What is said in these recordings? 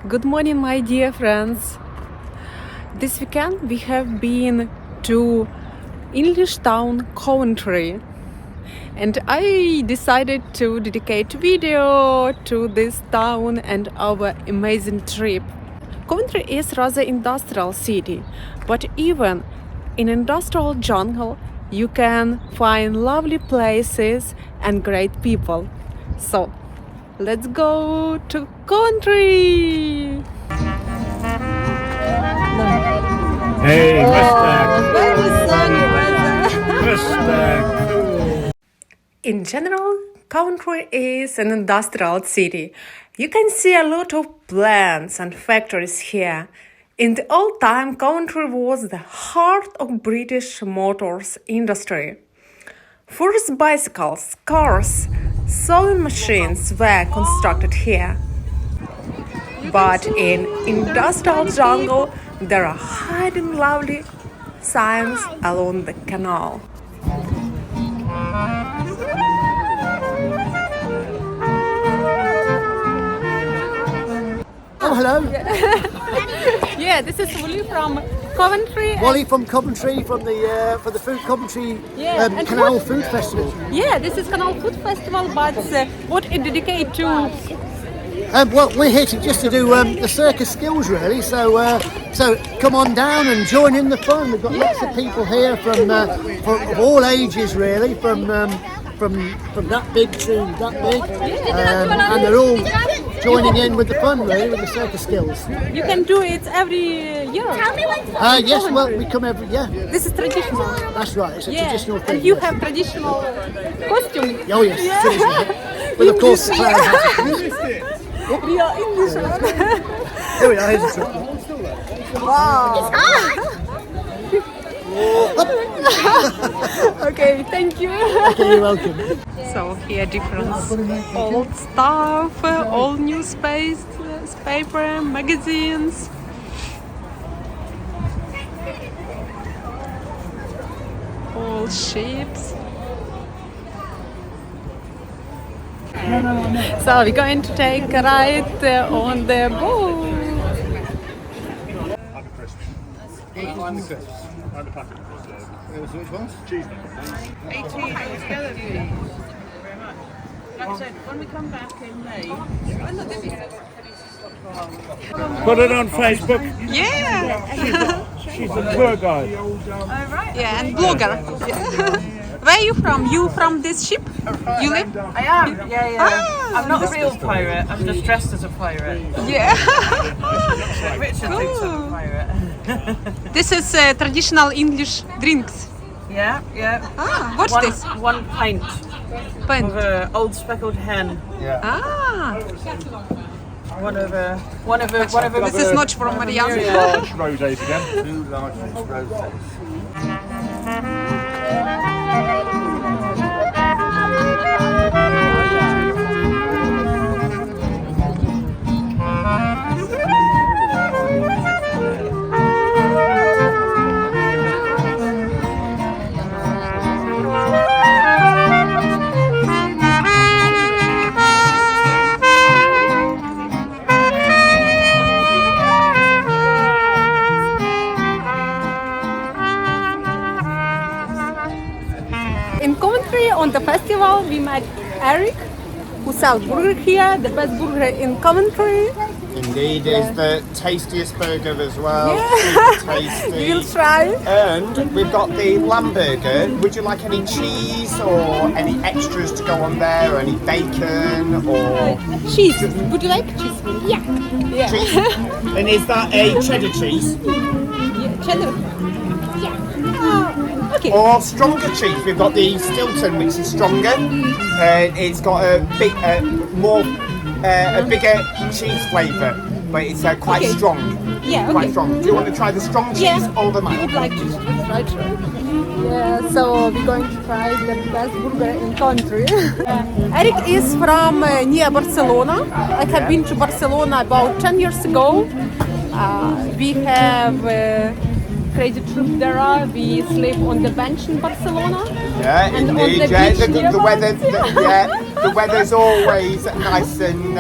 Good morning, my dear friends. This weekend we have been to English town Coventry, and I decided to dedicate video to this town and our amazing trip. Coventry is rather industrial city, but even in industrial jungle you can find lovely places and great people. So let's go to Coventry! Hey, Mustang! Very sunny weather. Mustang! In general, Coventry is an industrial city. You can see a lot of plants and factories here. In the old time, Coventry was the heart of British motors industry. First bicycles, cars, sewing machines were constructed here. But in industrial jungle, there are hidden lovely signs along the canal. Oh, hello. Yeah, this is Wally from Coventry. Wally from Coventry, from the for the Food Coventry and Canal Food Festival. Yeah, this is Canal Food Festival, but what it dedicate to? Well, we're here just to do the circus skills, really. So come on down and join in the fun. We've got lots of people here from of all ages, really, from that big to that big, and they're all joining in with the fun, really, with the circus skills. You can do it every year. Yes, well, we come every year. This is traditional. That's right. It's a traditional thing. And you yes. have traditional costume. Oh yes, traditional. But of course, the clown hat. We are English. Here we are. Here's the trick. Wow. Okay, thank you. Okay, you're welcome. So here different old stuff, all newspaper, magazines. All ships. So we're going to take a ride on the boat. And the crisps. And the packet. Which ones? Cheese. 18 altogether, please. Very much. Like I said, when we come back in May, Put it on Facebook. Yeah. She's a tour guide. Yeah, and blogger. Where are you from? You from this ship? You live? I am, yeah. Ah, I'm not a real pirate, I'm just dressed as a pirate. Yeah. Richard thinks I'm a pirate. This is traditional English drinks. Yeah. Ah, what's this? One pint Pen. of an old speckled hen. Ah, One of a. this is not from Marianne. Large rosés again. 2 large roses. In Coventry on the festival we met Eric, who sells burger here, the best burger in Coventry. Indeed, is the tastiest burger as well. Yeah. Super tasty. We'll try. And we've got the lamb burger. Would you like any cheese or any extras to go on there, or any bacon or Cheese. Would you like cheese? Yeah. cheese? And is that a cheddar cheese? Yeah. Cheddar. Yeah. Okay. Or stronger cheese? We've got the Stilton, which is stronger. It's got a big, a bigger cheese flavour, but it's quite Okay. strong. Yeah. Quite Okay. strong. Do you want to try the strong cheese Yeah. or the We would mild? like to try. Yeah, so we're going to try the best burger in country. Eric is from near Barcelona. I have been to Barcelona about 10 years ago. We have crazy trip there. We sleep on the bench in Barcelona. Yeah, And on indeed. the Yeah, beach the nearby. weather. The weather's always nice and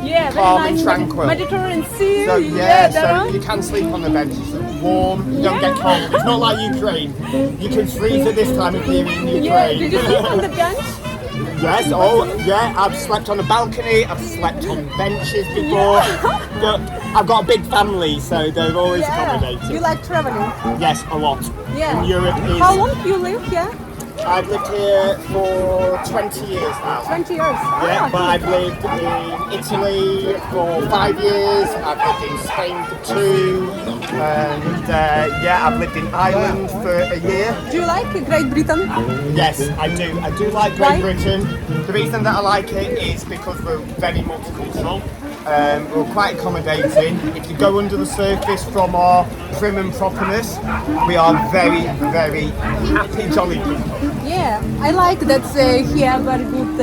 Yeah, very calm nice. and tranquil. Mediterranean Sea. So there. so you can sleep on the bench. It's warm, you don't get cold. It's not like Ukraine. You can freeze at this time of year in Ukraine. Yeah, did you sleep on the bench? Yes, I've slept on a balcony, I've slept on benches before. But I've got a big family, so they're always accommodating. You like traveling? Yes, a lot. Yeah. And Europe is... How long do you live here? I've lived here for 20 years now. 20 years. Yeah, but I've lived in Italy for 5 years, I've lived in Spain for 2, and I've lived in Ireland for a year. Do you like Great Britain? Yes, I do. I do like Why? Great Britain. The reason that I like it is because we're very multicultural. We're quite accommodating. If you go under the surface from our prim and properness, we are very, very happy, jolly people. Yeah, I like that here very good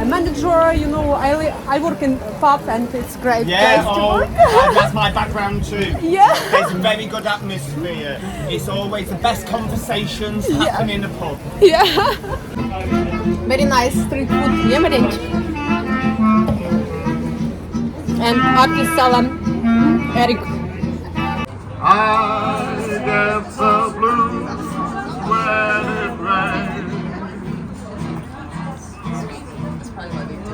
manager. You know, I work in pub and it's great Yeah, place to work. that's my background too. Yeah. There's a very good atmosphere. It's always the best conversations happen in a pub. Yeah. Very nice street food. Yeah, Marinch. And artist Salam, Eric. I get the blues when it rains.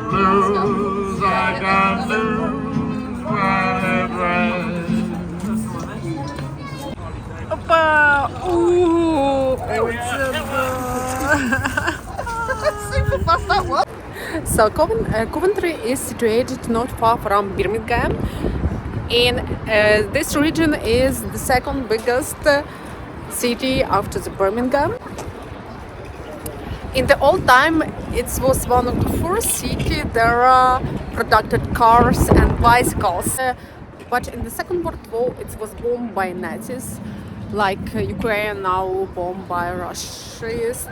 Blues I got blues when it rains. Opa! Ooh! Super fast that one. So Coventry is situated not far from Birmingham. In this region is the second biggest city after the Birmingham. In the old time, it was one of the first cities there produced cars and bicycles. But in the Second World War, it was bombed by Nazis, like Ukraine now bombed by Russians.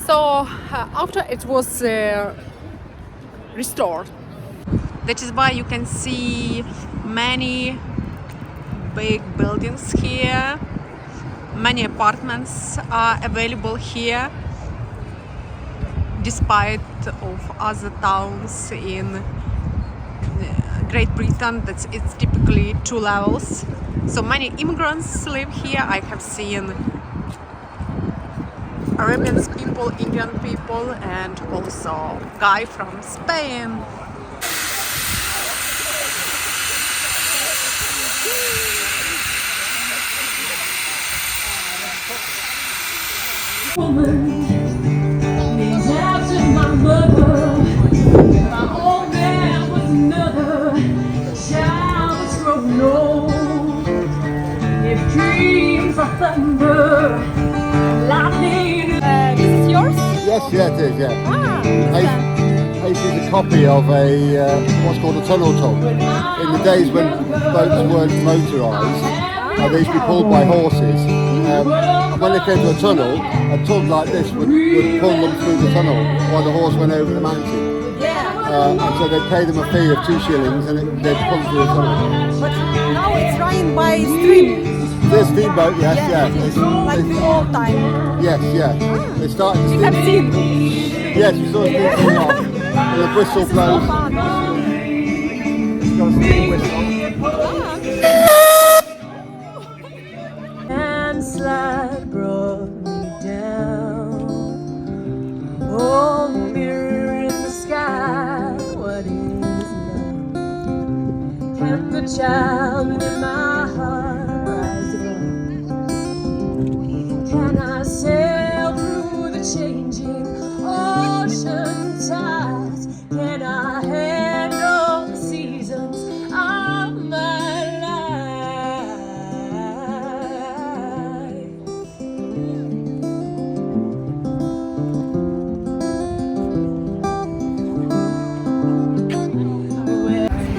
So after it was restored. That is why you can see many big buildings here. Many apartments are available here, despite of other towns in Great Britain that it's typically 2 levels. So many immigrants live here. I have seen Arabian people, Indian people, and also guy from Spain. Woman named after my mother. My old man was another child that's growing old. If dreams are thunder, lightning. This is yours? Yes, yeah, it is, yeah. Ah, This is a copy of a what's called a tunnel tug. In the days when boats weren't motorised, they used to be pulled by horses. And when they came to a tunnel, a tug like this would pull them through the tunnel while the horse went over the mountain. And so they'd pay them a fee of 2 shillings and they'd pull through the tunnel. but now it's running by stream. The steamboat, yes, yeah. It's, Like the old time. yes, yeah. They started the You have steam. seen. Yes, we saw steam coming off. And the whistle blows. It's got a steam whistle. Landslide brought me down. Oh, mirror in the sky, what is love? Can the child in my heart rise above? Can I sail through the changing ocean tides? Can I handle the seasons of my life?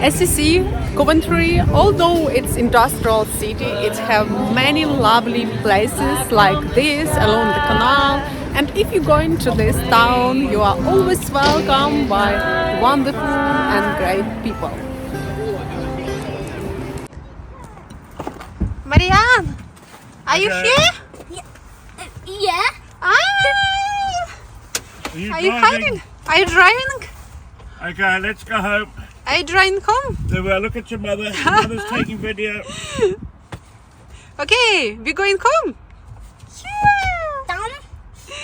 As you see, Coventry, although it's industrial city, it have many lovely places like this along the canal. And if you go into this town, you are always welcomed by wonderful and great people. Marianne, are you here? Yeah. Ah, are you hiding? Are you driving? Okay, let's go home. Adrian, come. So look at your mother. Your mother's taking video. Okay, we're going home. Yeah.